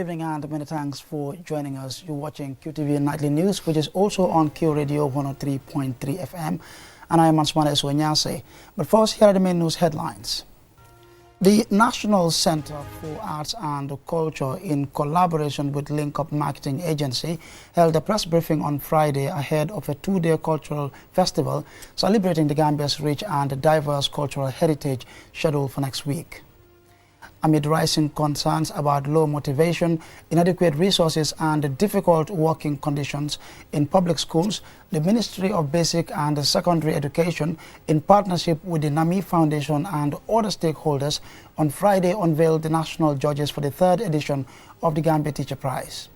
evening and many thanks for joining us. You're watching QTV Nightly News, which is also on Q Radio 103.3 FM, and I am Ansmane Eswanyase. But first, here are the main news headlines. The National Center for Arts and Culture, in collaboration with Link Up Marketing Agency, held a press briefing on Friday ahead of a two-day cultural festival celebrating the Gambia's rich and diverse cultural heritage scheduled for next week. Amid rising concerns about low motivation, inadequate resources and difficult working conditions in public schools, the Ministry of Basic and Secondary Education, in partnership with the NAMI Foundation and other stakeholders, on Friday unveiled the national judges for the third edition of the Gambia Teacher Prize.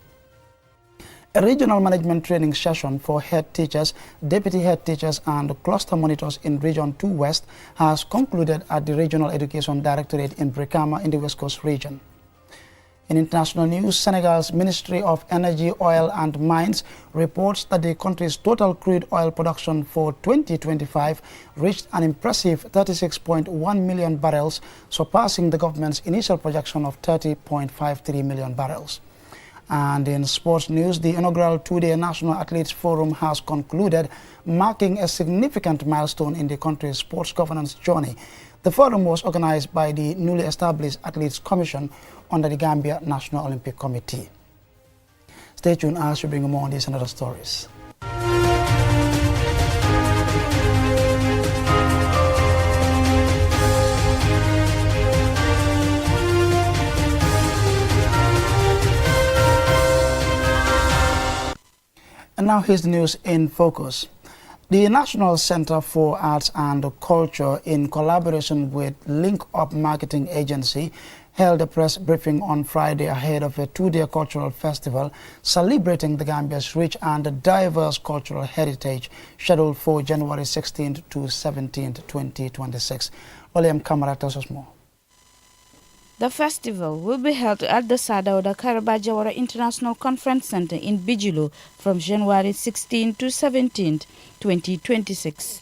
A regional management training session for head teachers, deputy head teachers and cluster monitors in Region 2 West has concluded at the Regional Education Directorate in Brikama in the West Coast region. In international news, Senegal's Ministry of Energy, Oil and Mines reports that the country's total crude oil production for 2025 reached an impressive 36.1 million barrels, surpassing the government's initial projection of 30.53 million barrels. And in sports news, the inaugural two-day National Athletes Forum has concluded, marking a significant milestone in the country's sports governance journey. The forum was organized by the newly established Athletes Commission under the Gambia National Olympic Committee. Stay tuned as we bring you more on these and other stories. And now here's the news in focus. The National Center for Arts and Culture, in collaboration with Link Up Marketing Agency, held a press briefing on Friday ahead of a two-day cultural festival celebrating the Gambia's rich and diverse cultural heritage, scheduled for January 16th to 17th, 2026. William Kamara tells us more. The festival will be held at the Sadauda Karabajawara International Conference Center in Bijilo from January 16 to 17, 2026.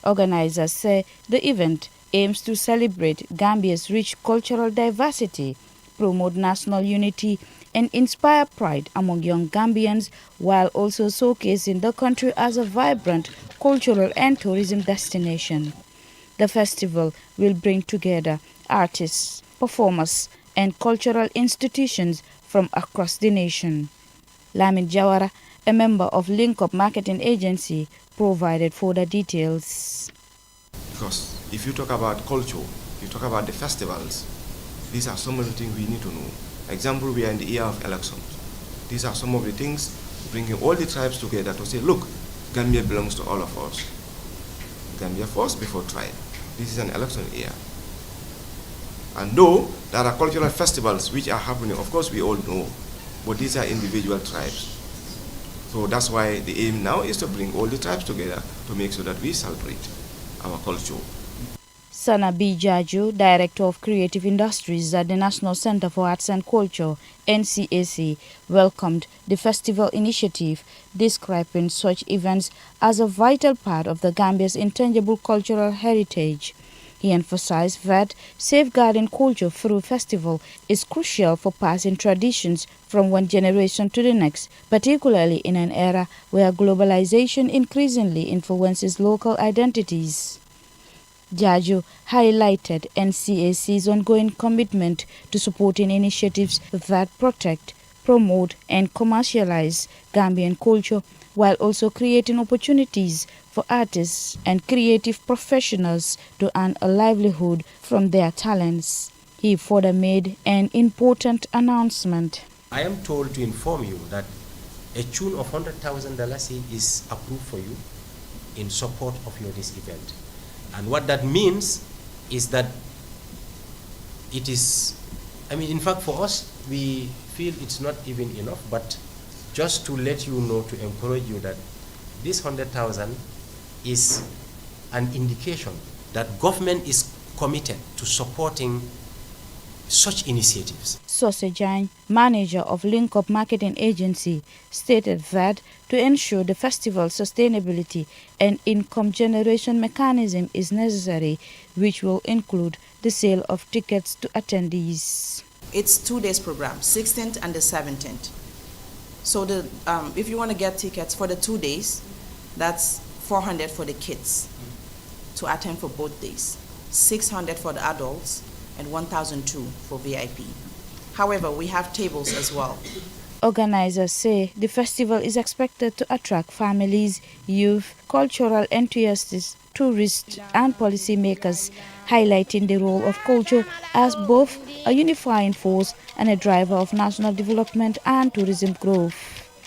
Organizers say the event aims to celebrate Gambia's rich cultural diversity, promote national unity, and inspire pride among young Gambians, while also showcasing the country as a vibrant cultural and tourism destination. The festival will bring together artists, performers, and cultural institutions from across the nation. Lamin Jawara, a member of Link Up Marketing Agency, provided further details. Because if you talk about culture, you talk about the festivals, these are some of the things we need to know. Example, we are in the year of elections. These are some of the things bringing all the tribes together to say, look, Gambia belongs to all of us. Gambia first before tribe. This is an election year. And though there are cultural festivals which are happening, of course we all know, but these are individual tribes. So that's why the aim now is to bring all the tribes together to make sure that we celebrate our culture. Sana B. Jaju, Director of Creative Industries at the National Center for Arts and Culture, NCAC, welcomed the festival initiative, describing such events as a vital part of the Gambia's intangible cultural heritage. He emphasized that safeguarding culture through festival is crucial for passing traditions from one generation to the next, particularly in an era where globalization increasingly influences local identities. Jaju highlighted NCAC's ongoing commitment to supporting initiatives that protect, promote, and commercialize Gambian culture, while also creating opportunities for artists and creative professionals to earn a livelihood from their talents. He further made an important announcement. I am told to inform you that a tune of $100,000 is approved for you in support of this event. And what that means is that it is, in fact, for us, we feel it's not even enough, but just to let you know, to encourage you that this 100,000 is an indication that government is committed to supporting such initiatives. Sosejane, manager of Link Up Marketing Agency, stated that to ensure the festival's sustainability and income generation mechanism is necessary, which will include the sale of tickets to attendees. It's 2 days program, 16th and the 17th. So if you want to get tickets for the 2 days, that's 400 for the kids to attend for both days, 600 for the adults, and 1,002 for VIP. However, we have tables as well. Organizers say the festival is expected to attract families, youth, cultural enthusiasts, tourists, and policymakers, highlighting the role of culture as both a unifying force and a driver of national development and tourism growth.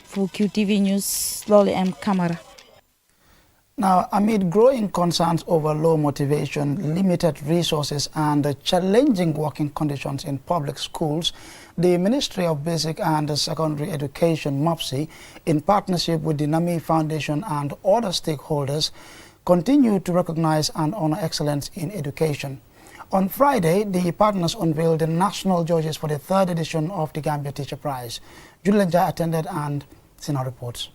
For QTV News, Loli M. Kamara. Now, amid growing concerns over low motivation, limited resources, and challenging working conditions in public schools, the Ministry of Basic and Secondary Education, MOPSI, in partnership with the NAMI Foundation and other stakeholders, continue to recognize and honor excellence in education. On Friday, the partners unveiled the national judges for the 3rd edition of the Gambia Teacher Prize. Julian Jai attended and Sina reports.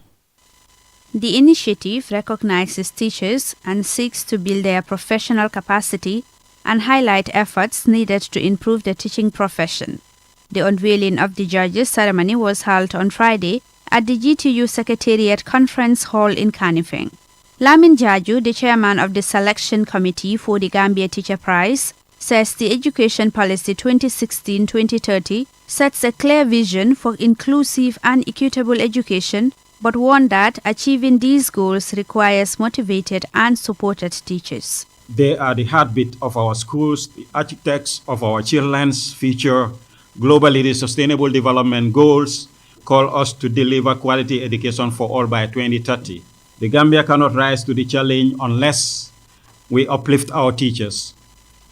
The initiative recognizes teachers and seeks to build their professional capacity and highlight efforts needed to improve the teaching profession. The unveiling of the judges ceremony was held on Friday at the GTU Secretariat Conference Hall in Kanifing. Lamin Jaju, the chairman of the selection committee for the Gambia Teacher Prize, says the Education Policy 2016-2030 sets a clear vision for inclusive and equitable education, but warned that achieving these goals requires motivated and supported teachers. They are the heartbeat of our schools, the architects of our children's future. Globally, the Sustainable Development Goals call us to deliver quality education for all by 2030. The Gambia cannot rise to the challenge unless we uplift our teachers.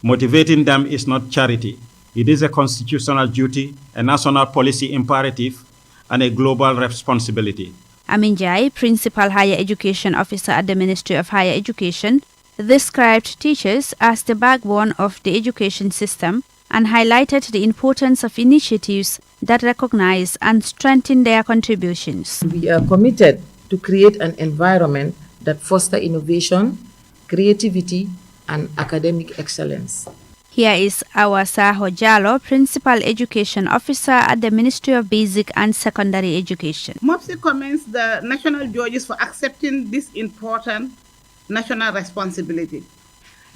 Motivating them is not charity. It is a constitutional duty, a national policy imperative, and a global responsibility. Amin Jai, Principal Higher Education Officer at the Ministry of Higher Education, described teachers as the backbone of the education system and highlighted the importance of initiatives that recognize and strengthen their contributions. We are committed to create an environment that fosters innovation, creativity, and academic excellence. Here is our Saho Jalo, Principal Education Officer at the Ministry of Basic and Secondary Education. MOPSI commends the national judges for accepting this important national responsibility.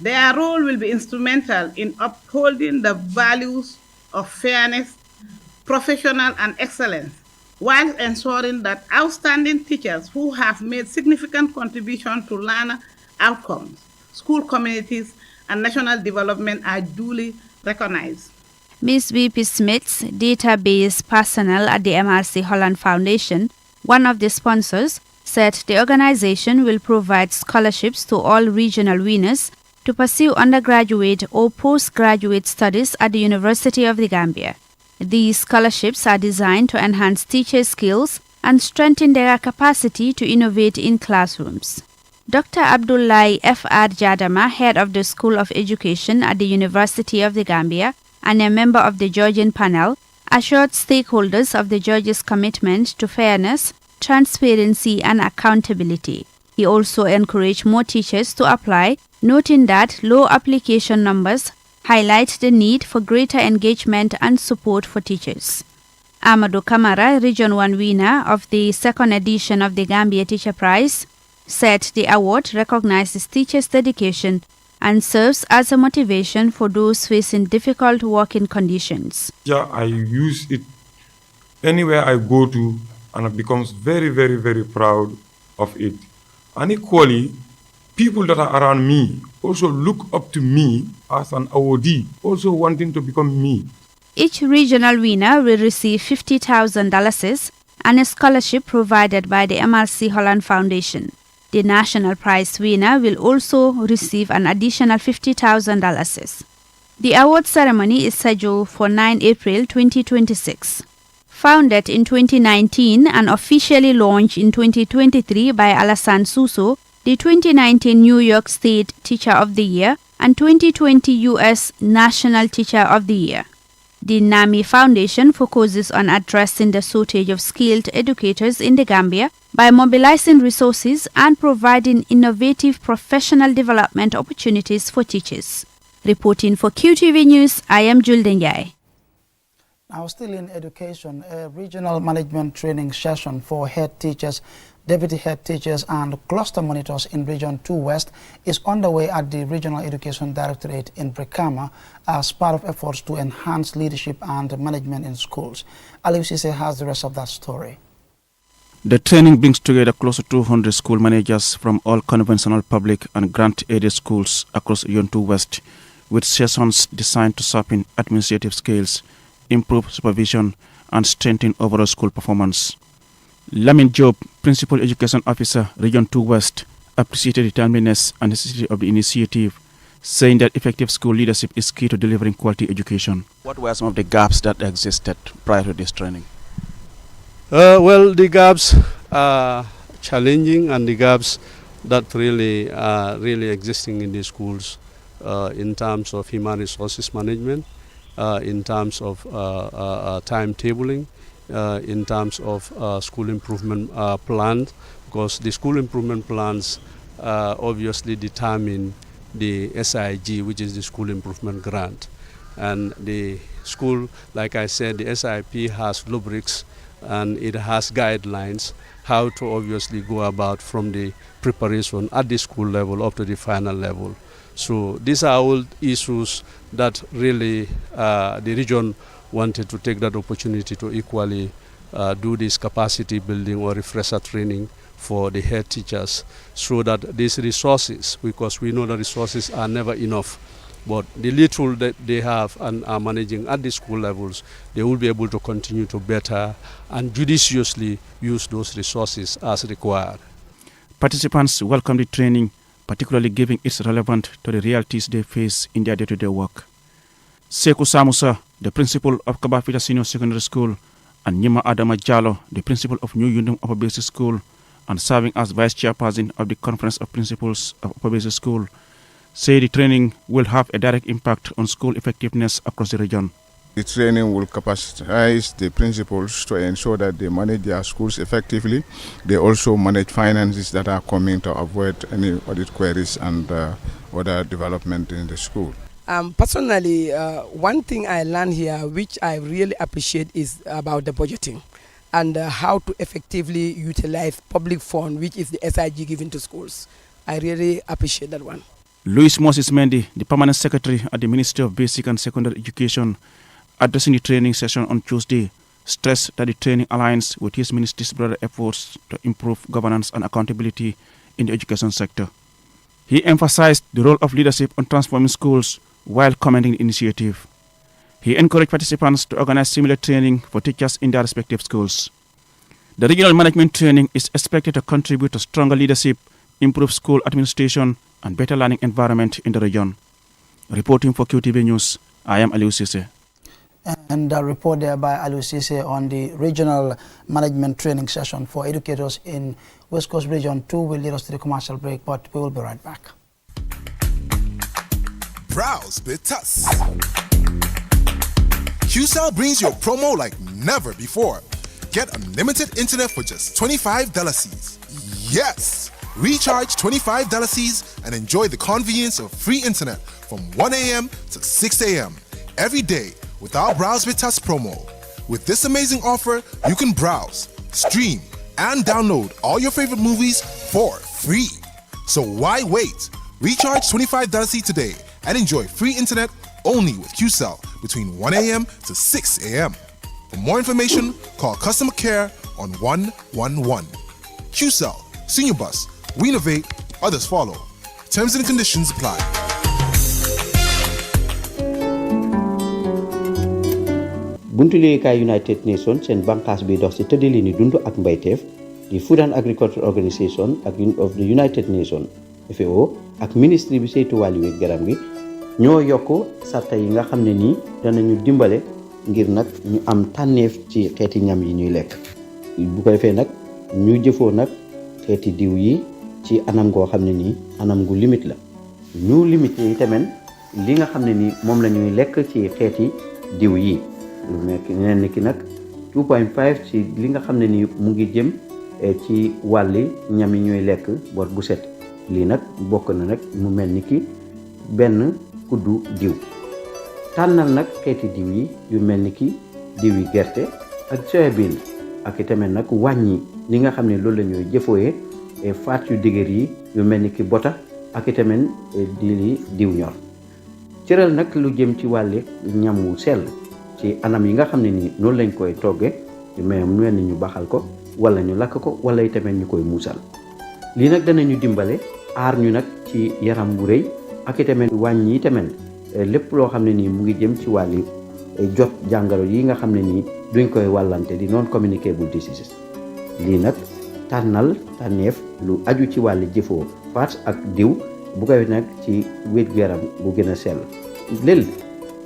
Their role will be instrumental in upholding the values of fairness, professional and excellence, while ensuring that outstanding teachers who have made significant contribution to learner outcomes, school communities, and national development are duly recognized. Ms. V.P. Smith's database personnel at the MRC Holland Foundation, one of the sponsors, said the organization will provide scholarships to all regional winners to pursue undergraduate or postgraduate studies at the University of the Gambia. These scholarships are designed to enhance teachers' skills and strengthen their capacity to innovate in classrooms. Dr. Abdullahi F.R. Jadama, head of the School of Education at the University of the Gambia and a member of the judging panel, assured stakeholders of the judges' commitment to fairness, transparency, and accountability. He also encouraged more teachers to apply, noting that low application numbers highlight the need for greater engagement and support for teachers. Amadou Kamara, Region 1 winner of the 2nd edition of the Gambia Teacher Prize, said the award recognizes teachers' dedication and serves as a motivation for those facing difficult working conditions. Yeah, I use it anywhere I go to, and I become very, very, very proud of it. And equally, people that are around me also look up to me as an awardee, also wanting to become me. Each regional winner will receive $50,000 and a scholarship provided by the MRC Holland Foundation. The national prize winner will also receive an additional $50,000. The award ceremony is scheduled for 9 April 2026. Founded in 2019 and officially launched in 2023 by Alassane Suso, the 2019 New York State Teacher of the Year and 2020 U.S. National Teacher of the Year. The NAMI Foundation focuses on addressing the shortage of skilled educators in the Gambia by mobilizing resources and providing innovative professional development opportunities for teachers. Reporting for QTV News, I am Julden Yai. Now, still in education, a regional management training session for head teachers, deputy head teachers and cluster monitors in Region 2 West is underway at the Regional Education Directorate in Brikama as part of efforts to enhance leadership and management in schools. Aliu Sise has the rest of that story. The training brings together close to 200 school managers from all conventional public and grant-aided schools across Region 2 West, with sessions designed to sharpen administrative skills, improve supervision, and strengthen overall school performance. Lamin Job, Principal Education Officer, Region 2 West, appreciated the timeliness and necessity of the initiative, saying that effective school leadership is key to delivering quality education. What were some of the gaps that existed prior to this training? Well, the gaps are challenging, and the gaps that really are really existing in the schools in terms of human resources management, in terms of timetabling, in terms of school improvement plans, because the school improvement plans obviously determine the SIG, which is the school improvement grant. And the school, like I said, the SIP has rubrics and it has guidelines how to obviously go about from the preparation at the school level up to the final level. So these are all issues that really the region wanted to take that opportunity to equally do this capacity building or refresher training for the head teachers, so that these resources, because we know the resources are never enough, but the little that they have and are managing at the school levels, they will be able to continue to better and judiciously use those resources as required. Participants welcomed the training, particularly given it's relevant to the realities they face in their day-to-day work. Seku Samusa, the principal of Kabafita Senior Secondary School, and Nyima Adama Jallo, the principal of New Union Upper Basic School, and serving as vice chairperson of the Conference of Principals of Upper Basic School, say the training will have a direct impact on school effectiveness across the region. The training will capacitize the principals to ensure that they manage their schools effectively. They also manage finances that are coming to avoid any audit queries and other development in the school. Personally, one thing I learned here, which I really appreciate, is about the budgeting and how to effectively utilize public fund, which is the SIG given to schools. I really appreciate that one. Louis Moses Mendy, the permanent secretary at the Ministry of Basic and Secondary Education, addressing the training session on Tuesday, stressed that the training aligns with his ministry's broader efforts to improve governance and accountability in the education sector. He emphasized the role of leadership on transforming schools while commending the initiative. He encouraged participants to organize similar training for teachers in their respective schools. The regional management training is expected to contribute to stronger leadership, improve school administration, and better learning environment in the region. Reporting for QTV News, I am Aliu Sise. And a report there by Aliu Sise on the regional management training session for educators in West Coast Region 2 will lead us to the commercial break, but we will be right back. Browse with us. QCell brings you a promo like never before. Get unlimited internet for just $25. Yes! Recharge $25 and enjoy the convenience of free internet from 1 a.m. to 6 a.m. every day with our Browse with Us promo. With this amazing offer, you can browse, stream, and download all your favorite movies for free. So why wait? Recharge $25 today and enjoy free internet only with QCell between 1 a.m. to 6 a.m. For more information, call customer care on 111. QCell, Senior Bus. We innovate, others follow. Terms and conditions apply. Buntuleekaay United Nations seen bànqaas bi dox ci tëddali ni dund ak mbayteef di Food and Agriculture Organization of the United Nations FAO ak ministry bi saytu wàllu wér garam gi ñoo yokk sarta yi nga xam ne nii danañu dimbale ngir nag ñu am tànneef ci xeeti ñam yi ñuy lekk bu ko defee nag ñu jëfoo nag xeeti diw yi ci anam goo xam ne nii anam gu limite la ñu limité yi tamit li nga xam ne nii moom la ñuy lekk ci xeeti diw yi lu nekk ñeneen ki nag 2.5 ci li nga xam ne nii mu ngi jëm ci wàlli ñam yi ñuy lekk bor bu set lii nag bokk na nag mu mel ni ki benn kuddu diw tànnal nag xeeti diw yi yu mel ni ki diwi gerte ak soybean ak itamit nag wàññi li nga xam ne loolu la ñuy jëfooyee faat yu dëgër yi yu mel ni ki bota ak itamit di diw ñor cëral nag lu jëm ci wàlli ñam wu sell ci anam yi nga xam ne nii noonu lañ koy togge mais mu mel ni ñu baxal ko wala ñu lakk ko wala itamit ñu koy muusal lii nag danañu dimbale aar ñu nag ci yaram bu rëy ak itamit wàññi itamit lépp loo xam ne nii mu ngi jëm ci wàlli jot jàngoro yi nga xam ne nii duñ koy wàllante di non communicable diseases lii nag tànneef lu aju ci wàlli jëfoo faat ak diw bu koy nag ci wér-gu-yaram bu gën a sell lël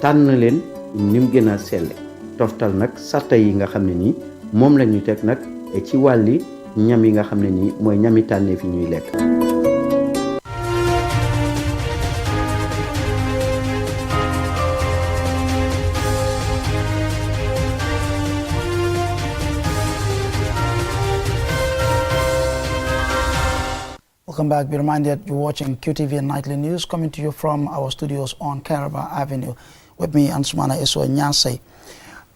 tànn leen ni mu gën a selle toftal nag sarta yi nga xam ne nii moom la ñu teg nag ci wàlli ñam yi nga xam ne nii mooy ñami tànneef yi ñuy lekk. Welcome back. Be reminded you're watching QTV Nightly News coming to you from our studios on Caraba Avenue with me, Ansumana Eswa Nyase.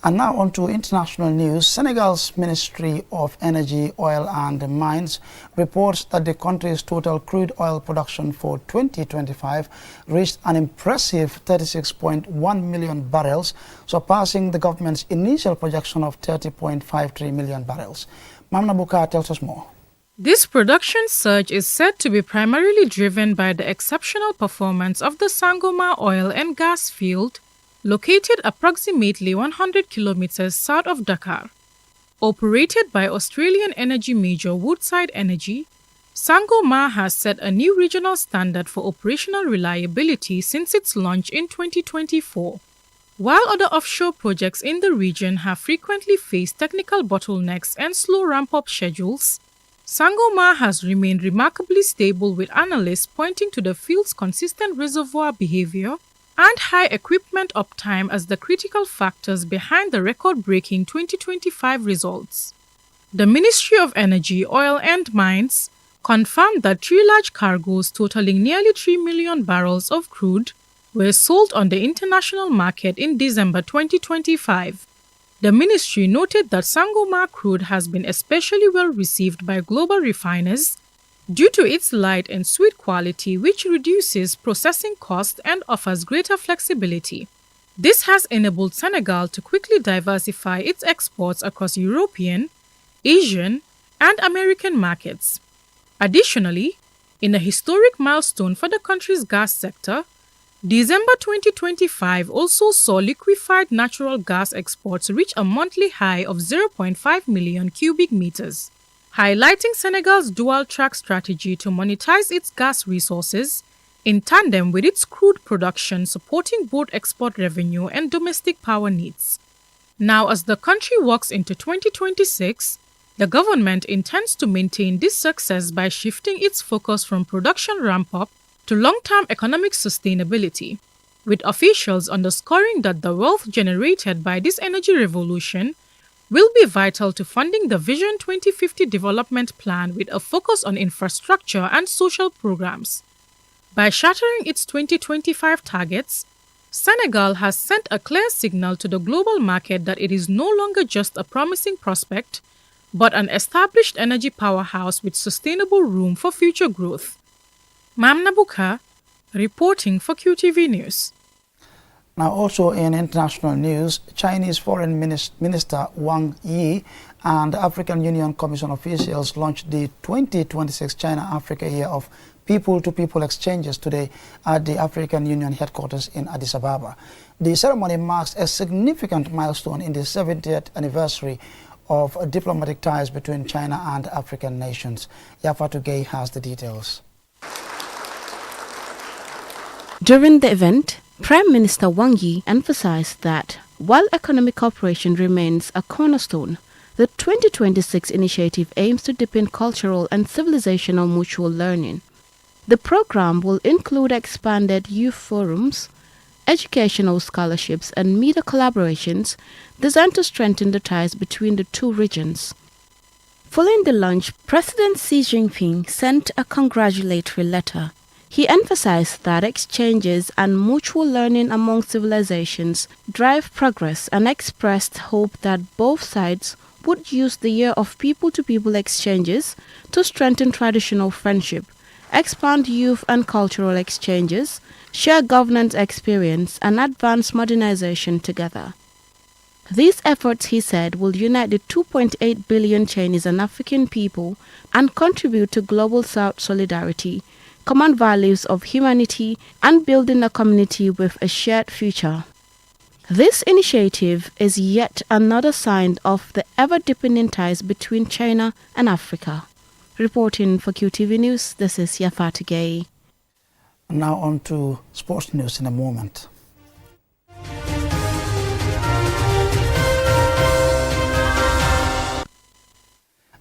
And now on to international news. Senegal's Ministry of Energy, Oil and Mines reports that the country's total crude oil production for 2025 reached an impressive 36.1 million barrels, surpassing the government's initial projection of 30.53 million barrels. Mamna Buka tells us more. This production surge is said to be primarily driven by the exceptional performance of the Sangomar oil and gas field, located approximately 100 kilometers south of Dakar. Operated by Australian energy major Woodside Energy, Sangomar has set a new regional standard for operational reliability since its launch in 2024. While other offshore projects in the region have frequently faced technical bottlenecks and slow ramp-up schedules, Sangomar has remained remarkably stable, with analysts pointing to the field's consistent reservoir behavior and high equipment uptime as the critical factors behind the record-breaking 2025 results. The Ministry of Energy, Oil and Mines confirmed that 3 large cargoes totaling nearly 3 million barrels of crude were sold on the international market in December 2025. The ministry noted that Sangomar crude has been especially well received by global refiners due to its light and sweet quality, which reduces processing costs and offers greater flexibility. This has enabled Senegal to quickly diversify its exports across European, Asian, and American markets. Additionally, in a historic milestone for the country's gas sector, December 2025 also saw liquefied natural gas exports reach a monthly high of 0.5 million cubic meters, highlighting Senegal's dual-track strategy to monetize its gas resources in tandem with its crude production, supporting both export revenue and domestic power needs. Now, as the country walks into 2026, the government intends to maintain this success by shifting its focus from production ramp-up to long-term economic sustainability, with officials underscoring that the wealth generated by this energy revolution will be vital to funding the Vision 2050 development plan, with a focus on infrastructure and social programs. By shattering its 2025 targets, Senegal has sent a clear signal to the global market that it is no longer just a promising prospect, but an established energy powerhouse with sustainable room for future growth. Mamna Buka, reporting for QTV News. Now, also in international news, Chinese Foreign Minister Wang Yi and African Union Commission officials launched the 2026 China-Africa Year of People-to-People Exchanges today at the African Union headquarters in Addis Ababa. The ceremony marks a significant milestone in the 70th anniversary of diplomatic ties between China and African nations. Yafatu Gay has the details. During the event, Prime Minister Wang Yi emphasized that while economic cooperation remains a cornerstone, the 2026 initiative aims to deepen cultural and civilizational mutual learning. The program will include expanded youth forums, educational scholarships, and media collaborations designed to strengthen the ties between the two regions. Following the launch, President Xi Jinping sent a congratulatory letter He emphasized that exchanges and mutual learning among civilizations drive progress and expressed hope that both sides would use the year of people-to-people exchanges to strengthen traditional friendship, expand youth and cultural exchanges, share governance experience, and advance modernization together. These efforts, he said, will unite the 2.8 billion Chinese and African people and contribute to global South solidarity, common values of humanity, and building a community with a shared future. This initiative is yet another sign of the ever-deepening ties between China and Africa. Reporting for QTV News, this is Yafat Gay. Now on to sports news in a moment.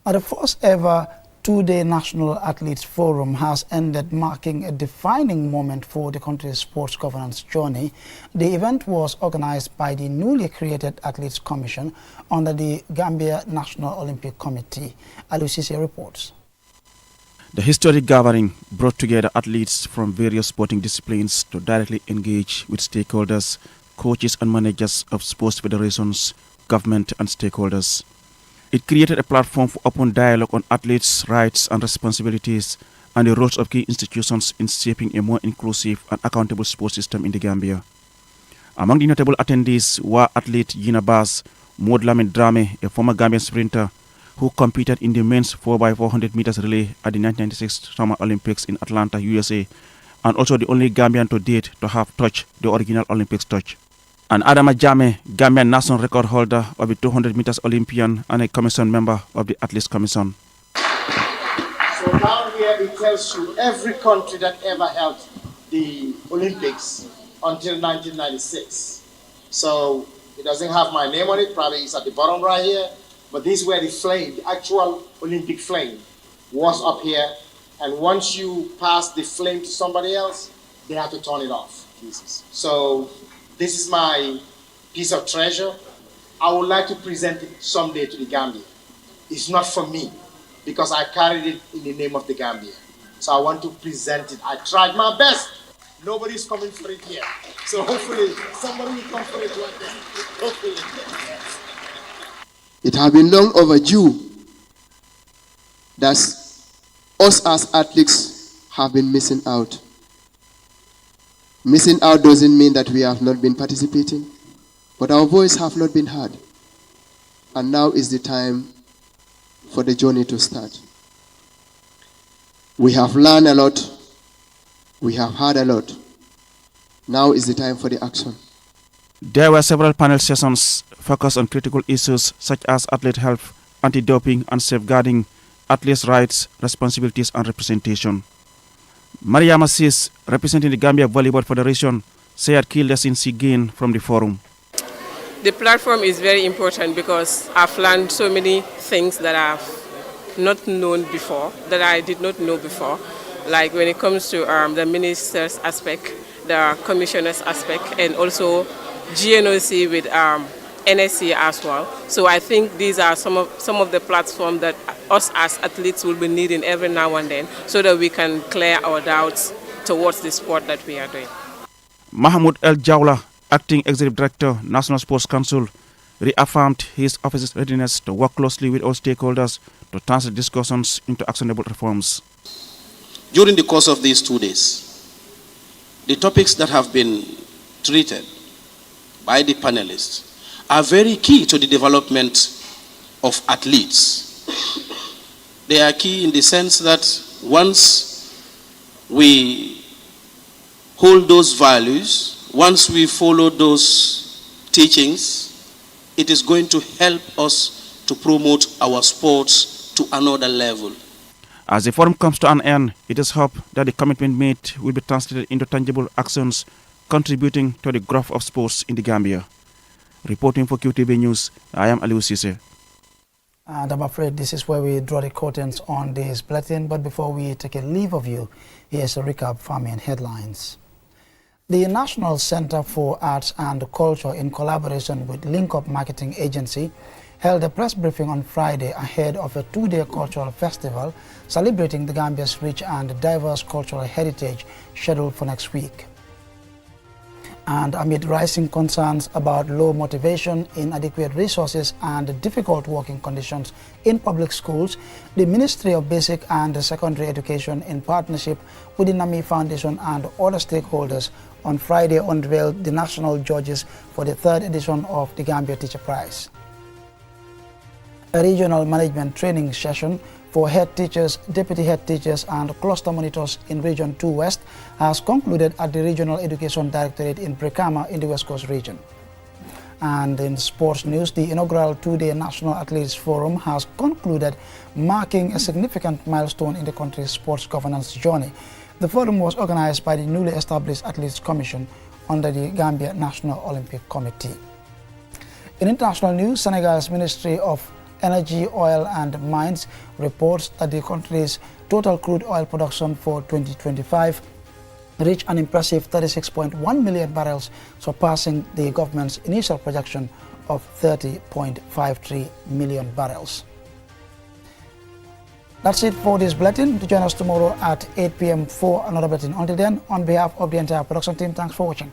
The first ever two-day National Athletes Forum has ended, marking a defining moment for the country's sports governance journey. The event was organized by the newly created Athletes Commission under the Gambia National Olympic Committee. Alusise reports. The historic gathering brought together athletes from various sporting disciplines to directly engage with stakeholders, coaches and managers of sports federations, government and stakeholders. It created a platform for open dialogue on athletes' rights and responsibilities and the roles of key institutions in shaping a more inclusive and accountable sports system in the Gambia. Among the notable attendees were athlete Gina Bass, Maud Lamin Drame, a former Gambian sprinter who competed in the men's 4x400 meters relay at the 1996 Summer Olympics in Atlanta, USA, and also the only Gambian to date to have touched the original Olympics touch. And Adama Jame, Gambian national record holder of the 200 meters Olympian and a commission member of the Athletes Commission. So down here it tells you every country that ever held the Olympics until 1996. So it doesn't have my name on it, probably it's at the bottom right here, but this is where the flame, the actual Olympic flame, was up here. And once you pass the flame to somebody else, they have to turn it off. So this is my piece of treasure. I would like to present it someday to the Gambia. It's not for me, because I carried it in the name of the Gambia. So I want to present it. I tried my best. Nobody's coming for it yet. So hopefully somebody will come for it one day. Hopefully. It has been long overdue that us as athletes have been missing out. Missing out doesn't mean that we have not been participating, but our voice have not been heard. And now is the time for the journey to start. We have learned a lot. We have heard a lot. Now is the time for the action. There were several panel sessions focused on critical issues such as athlete health, anti-doping and safeguarding, athletes' rights, responsibilities and representation. Maria Massis, representing the Gambia Volleyball Federation, said key lessons she gained from the forum. The platform is very important because I've learned so many things that I've not known before, that I did not know before, like when it comes to the minister's aspect, the commissioner's aspect, and also GNOC with NSC as well. So I think these are some of the platforms that us as athletes will be needing every now and then, so that we can clear our doubts towards the sport that we are doing. Mahmoud El Jawla, Acting Executive Director, National Sports Council, reaffirmed his office's readiness to work closely with all stakeholders to translate discussions into actionable reforms. During the course of these 2 days, the topics that have been treated by the panelists are very key to the development of athletes. They are key in the sense that once we hold those values, once we follow those teachings, it is going to help us to promote our sports to another level. As the forum comes to an end, it is hoped that the commitment made will be translated into tangible actions contributing to the growth of sports in the Gambia. Reporting for QTV News, I am Aliou Cisse. And I'm afraid this is where we draw the curtains on this bulletin. But before we take a leave of you, here's a recap for main headlines. The National Center for Arts and Culture, in collaboration with Link Up Marketing Agency, held a press briefing on Friday ahead of a two-day cultural festival celebrating the Gambia's rich and diverse cultural heritage scheduled for next week. And amid rising concerns about low motivation, inadequate resources and difficult working conditions in public schools, the Ministry of Basic and Secondary Education, in partnership with the NAMI Foundation and other stakeholders, on Friday unveiled the national judges for the third edition of the Gambia Teacher Prize. A regional management training session for head teachers, deputy head teachers and cluster monitors in Region 2 West has concluded at the Regional Education Directorate in Brikama in the West Coast region. And in sports news, the inaugural two-day National Athletes Forum has concluded, marking a significant milestone in the country's sports governance journey. The forum was organized by the newly established Athletes Commission under the Gambia National Olympic Committee. In international news, Senegal's Ministry of Energy, Oil and Mines reports that the country's total crude oil production for 2025 reached an impressive 36.1 million barrels, surpassing the government's initial projection of 30.53 million barrels. That's it for this bulletin. To join us tomorrow at 8 p.m. for another bulletin. Until then, on behalf of the entire production team, thanks for watching.